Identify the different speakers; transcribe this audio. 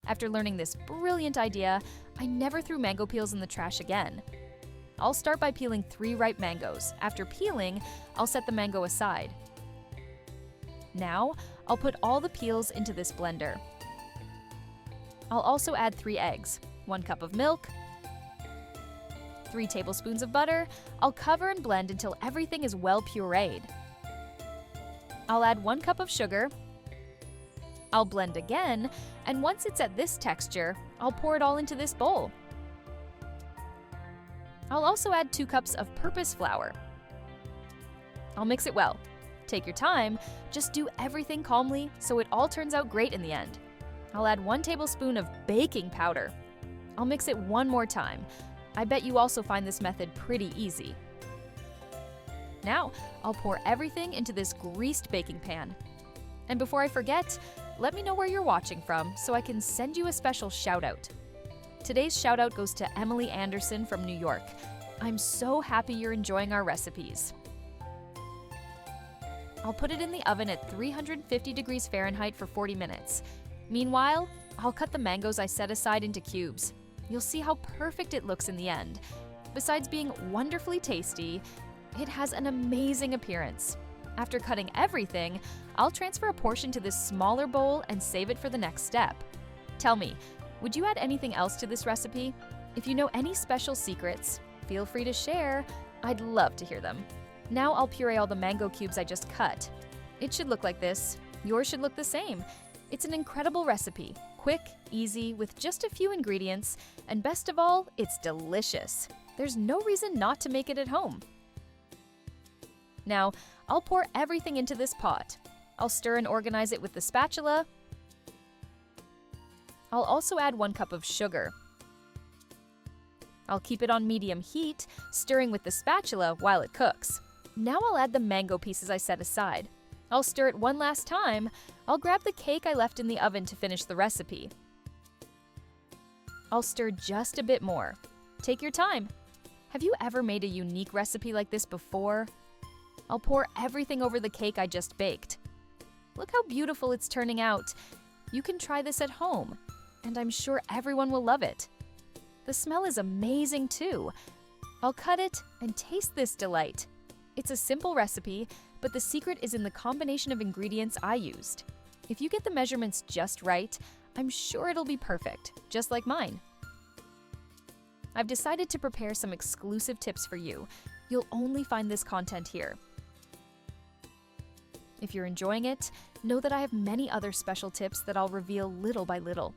Speaker 1: After learning this brilliant idea, I never threw mango peels in the trash again. I'll start by peeling 3 ripe mangoes. After peeling, I'll set the mango aside. Now, I'll put all the peels into this blender. I'll also add 3 eggs, 1 cup of milk, 3 tablespoons of butter. I'll cover and blend until everything is well pureed. I'll add 1 cup of sugar. I'll blend again, and once it's at this texture, I'll pour it all into this bowl. I'll also add 2 cups of purpose flour. I'll mix it well. Take your time, just do everything calmly so it all turns out great in the end. I'll add 1 tablespoon of baking powder. I'll mix it one more time. I bet you also find this method pretty easy. Now, I'll pour everything into this greased baking pan. And before I forget, let me know where you're watching from so I can send you a special shout out. Today's shout out goes to Emily Anderson from New York. I'm so happy you're enjoying our recipes. I'll put it in the oven at 350 degrees Fahrenheit for 40 minutes. Meanwhile, I'll cut the mangoes I set aside into cubes. You'll see how perfect it looks in the end. Besides being wonderfully tasty, it has an amazing appearance. After cutting everything, I'll transfer a portion to this smaller bowl and save it for the next step. Tell me, would you add anything else to this recipe? If you know any special secrets, feel free to share. I'd love to hear them. Now I'll puree all the mango cubes I just cut. It should look like this. Yours should look the same. It's an incredible recipe. Quick, easy, with just a few ingredients, and best of all, it's delicious. There's no reason not to make it at home. Now, I'll pour everything into this pot. I'll stir and organize it with the spatula. I'll also add 1 cup of sugar. I'll keep it on medium heat, stirring with the spatula while it cooks. Now I'll add the mango pieces I set aside. I'll stir it one last time. I'll grab the cake I left in the oven to finish the recipe. I'll stir just a bit more. Take your time. Have you ever made a unique recipe like this before? I'll pour everything over the cake I just baked. Look how beautiful it's turning out. You can try this at home, and I'm sure everyone will love it. The smell is amazing too. I'll cut it and taste this delight. It's a simple recipe, but the secret is in the combination of ingredients I used. If you get the measurements just right, I'm sure it'll be perfect, just like mine. I've decided to prepare some exclusive tips for you. You'll only find this content here. If you're enjoying it, know that I have many other special tips that I'll reveal little by little.